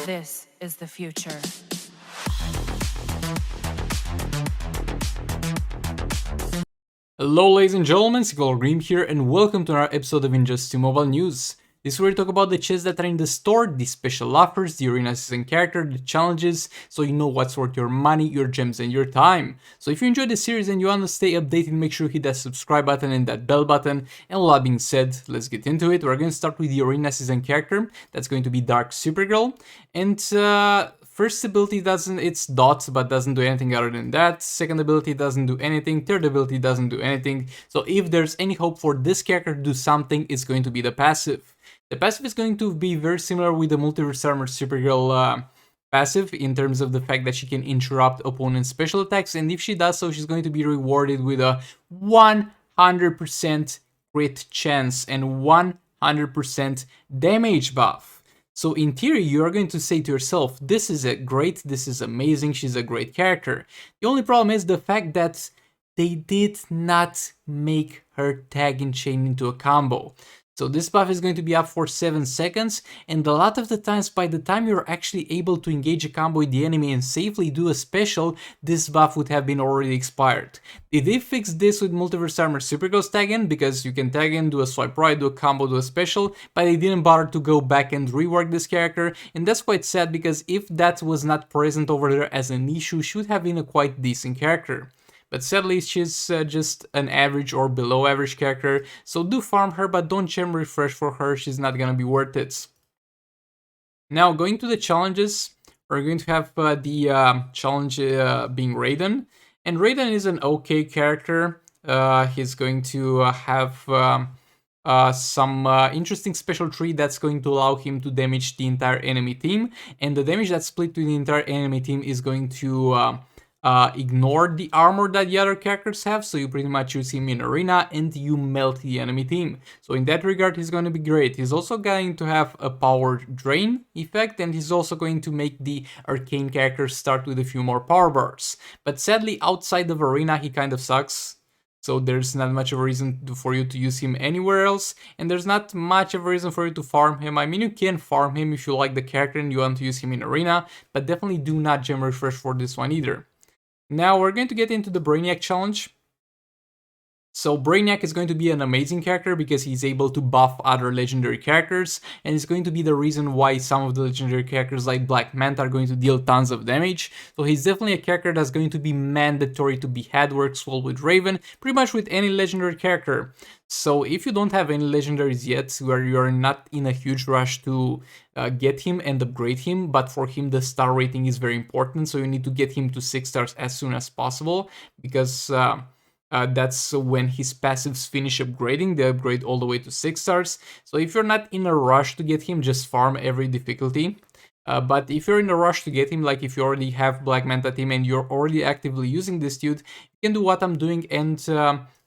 This is the future. Hello ladies and gentlemen, Cyclo Green here and welcome to another episode of Injustice 2 Mobile News. This is where we talk about the chests that are in the store, the special offers, the arena season character, the challenges, so you know what's worth your money, your gems and your time. So if you enjoyed the series and you want to stay updated, make sure you hit that subscribe button and that bell button. And all that being said, let's get into it. We're going to start with the arena season character, that's going to be Dark Supergirl. And first ability it's dots but doesn't do anything other than that. Second ability doesn't do anything. Third ability doesn't do anything. So if there's any hope for this character to do something, it's going to be the passive. The passive is going to be very similar with the Multiverse Armor Supergirl passive in terms of the fact that she can interrupt opponent's special attacks, and if she does so, she's going to be rewarded with a 100% crit chance and 100% damage buff. So in theory, you are going to say to yourself, this is this is amazing, she's a great character. The only problem is the fact that they did not make her tag and chain into a combo. So this buff is going to be up for 7 seconds, and a lot of the times by the time you're actually able to engage a combo with the enemy and safely do a special, this buff would have been already expired. Did they fix this with Multiverse Armor Supergirl's tag in? Because you can tag in, do a swipe right, do a combo, do a special, but they didn't bother to go back and rework this character, and that's quite sad because if that was not present over there as an issue, she would have been a quite decent character. But sadly, she's just an average or below average character, so do farm her, but don't gem refresh for her, she's not gonna be worth it. Now, going to the challenges, we're going to have the challenge being Raiden. And Raiden is an okay character. He's going to have some interesting special tree that's going to allow him to damage the entire enemy team. And the damage that's split to the entire enemy team is going to ignore the armor that the other characters have, so you pretty much use him in arena and you melt the enemy team. So in that regard, he's going to be great. He's also going to have a power drain effect, and he's also going to make the arcane characters start with a few more power bars. But sadly, outside of arena, he kind of sucks. So there's not much of a reason for you to use him anywhere else, and there's not much of a reason for you to farm him. I mean, you can farm him if you like the character and you want to use him in arena, but definitely do not gem refresh for this one either. Now we're going to get into the Brainiac challenge. So Brainiac is going to be an amazing character because he's able to buff other legendary characters, and it's going to be the reason why some of the legendary characters like Black Manta are going to deal tons of damage. So he's definitely a character that's going to be mandatory to behead, works well with Raven, pretty much with any legendary character. So if you don't have any legendaries yet, where you're not in a huge rush to get him and upgrade him, but for him the star rating is very important, so you need to get him to 6 stars as soon as possible, because that's when his passives finish upgrading. They upgrade all the way to 6 stars. So if you're not in a rush to get him, just farm every difficulty. But if you're in a rush to get him, like if you already have Black Manta team and you're already actively using this dude, you can do what I'm doing, and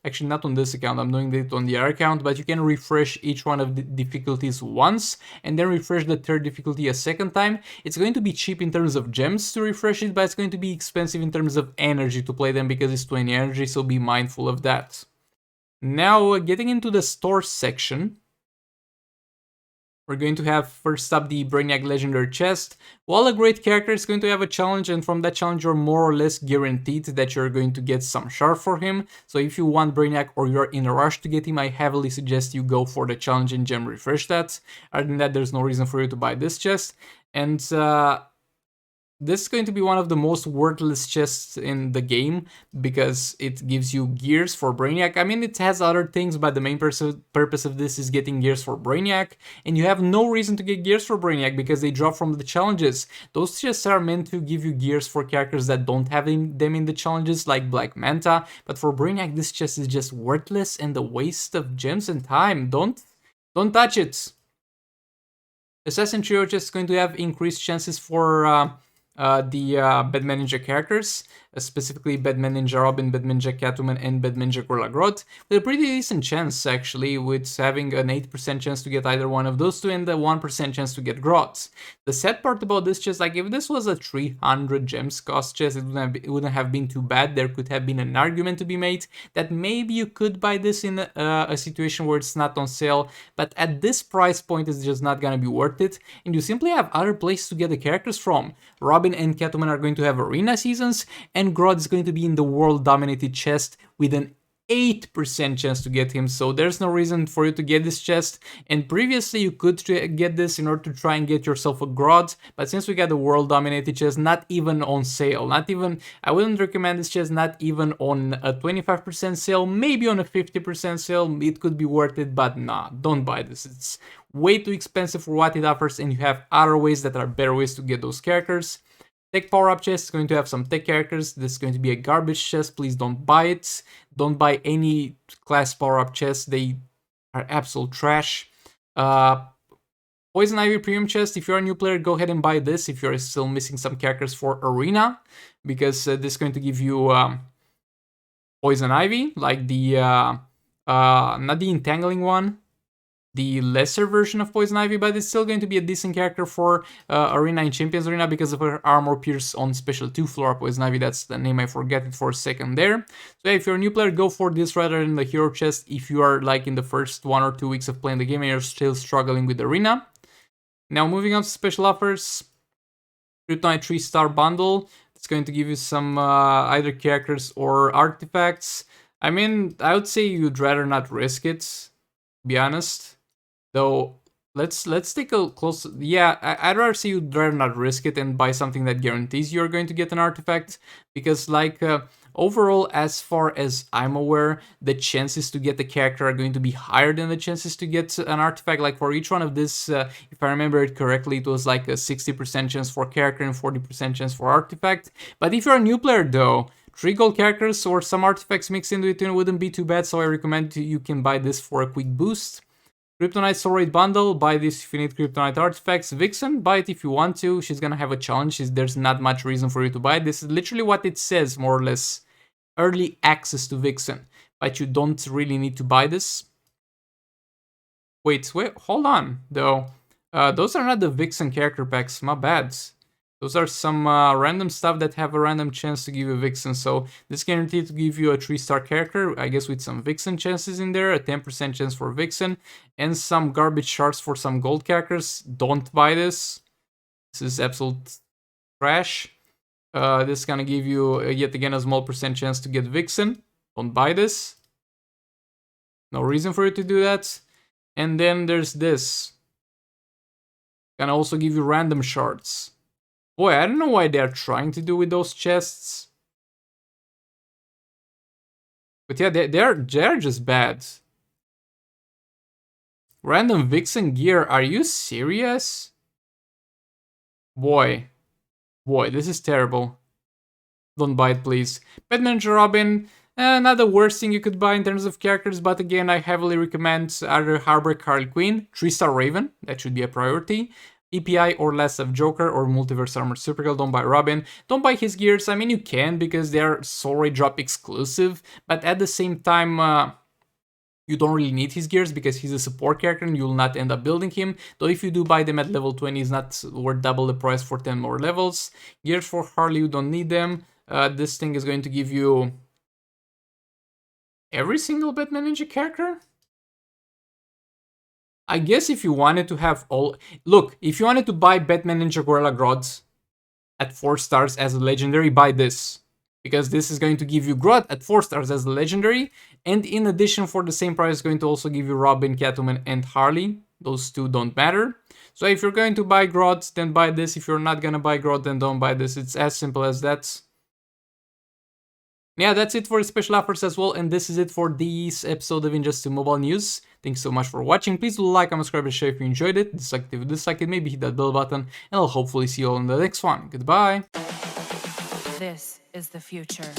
actually not on this account, I'm doing it on the other account, but you can refresh each one of the difficulties once and then refresh the third difficulty a second time. It's going to be cheap in terms of gems to refresh it, but it's going to be expensive in terms of energy to play them because it's 20 energy, so be mindful of that. Now, getting into the store section, we're going to have first up the Brainiac Legendary Chest. While a great character is going to have a challenge, and from that challenge you're more or less guaranteed that you're going to get some shard for him. So if you want Brainiac or you're in a rush to get him, I heavily suggest you go for the challenge and gem refresh that. Other than that, there's no reason for you to buy this chest. And this is going to be one of the most worthless chests in the game because it gives you gears for Brainiac. I mean, it has other things, but the main purpose of this is getting gears for Brainiac, and you have no reason to get gears for Brainiac because they drop from the challenges. Those chests are meant to give you gears for characters that don't have them in the challenges, like Black Manta, but for Brainiac, this chest is just worthless and a waste of gems and time. Don't touch it. Assassin Trio chest is going to have increased chances for the Batman Ninja characters, specifically Batman Ninja Robin, Batman Ninja Catwoman, and Batman Ninja Gorilla Grodd, with a pretty decent chance actually, with having an 8% chance to get either one of those two and a 1% chance to get Grodd. The sad part about this chest, like if this was a 300 gems cost chest, it wouldn't have been too bad. There could have been an argument to be made that maybe you could buy this in a situation where it's not on sale, but at this price point it's just not gonna be worth it, and you simply have other places to get the characters from. Robin and Catwoman are going to have arena seasons, and Grodd is going to be in the world dominated chest with an 8% chance to get him, so there's no reason for you to get this chest. And previously you could get this in order to try and get yourself a Grodd, but since we got the world dominated chest, not even on sale, not even, I wouldn't recommend this chest, not even on a 25% sale, maybe on a 50% sale, it could be worth it, but nah, don't buy this. It's way too expensive for what it offers, and you have other ways that are better ways to get those characters. Tech power-up chest is going to have some tech characters. This is going to be a garbage chest. Please don't buy it. Don't buy any class power-up chests. They are absolute trash. Poison Ivy premium chest. If you're a new player, go ahead and buy this if you're still missing some characters for Arena, because this is going to give you Poison Ivy, like the not the entangling one, the lesser version of Poison Ivy, but it's still going to be a decent character for Arena and Champions Arena because of her armor pierce on Special 2 Flora Poison Ivy. That's the name, I forget it for a second there. So yeah, if you're a new player, go for this rather than the hero chest if you are like in the first 1 or 2 weeks of playing the game and you're still struggling with Arena. Now moving on to special offers. Kryptonite 3-star bundle. It's going to give you some either characters or artifacts. I mean, I would say you'd rather not risk it, to be honest. Though, let's take a close... Yeah, I'd rather see you'd rather not risk it and buy something that guarantees you're going to get an artifact. Because, like, overall, as far as I'm aware, the chances to get the character are going to be higher than the chances to get an artifact. Like, for each one of this, if I remember it correctly, it was like a 60% chance for character and 40% chance for artifact. But if you're a new player, though, 3 gold characters or some artifacts mixed into it wouldn't be too bad, so I recommend you can buy this for a quick boost. Kryptonite Soul Raid Bundle, buy this if you need Kryptonite artifacts. Vixen, buy it if you want to. She's gonna have a challenge. There's not much reason for you to buy it. This is literally what it says, more or less. Early access to Vixen. But you don't really need to buy this. Wait, hold on, though. Those are not the Vixen character packs, my bad. Those are some random stuff that have a random chance to give you Vixen. So this guaranteed to give you a 3-star character, I guess with some Vixen chances in there, a 10% chance for Vixen, and some garbage shards for some gold characters. Don't buy this. This is absolute trash. This is gonna give you yet again a small percent chance to get Vixen. Don't buy this. No reason for you to do that. And then there's this. Gonna also give you random shards. Boy, I don't know why they're trying to do with those chests. But yeah, they're just bad. Random Vixen gear, are you serious? Boy, this is terrible. Don't buy it, please. Batman and Robin, not the worst thing you could buy in terms of characters, but again, I heavily recommend either Harbor Harley Quinn, 3-star Raven, that should be a priority. EPI or Last of Joker or Multiverse Armored Supergirl. Don't buy Robin. Don't buy his gears. I mean, you can because they're Soul Ray drop exclusive, but at the same time, you don't really need his gears because he's a support character and you'll not end up building him. Though if you do buy them at level 20, it's not worth double the price for 10 more levels. Gears for Harley, you don't need them. This thing is going to give you every single Batman Ninja character? I guess if you wanted to have all... Look, if you wanted to buy Batman Ninja Gorilla Grodd at 4 stars as a legendary, buy this. Because this is going to give you Grodd at 4 stars as a legendary. And in addition, for the same price, it's going to also give you Robin, Catwoman, and Harley. Those two don't matter. So if you're going to buy Grodd, then buy this. If you're not going to buy Grodd, then don't buy this. It's as simple as that. Yeah, that's it for the special offers as well, and this is it for this episode of Injustice Mobile News. Thanks so much for watching. Please do like, comment, subscribe, and share if you enjoyed it. Dislike it if you dislike it, maybe hit that bell button, and I'll hopefully see you all in the next one. Goodbye. This is the future.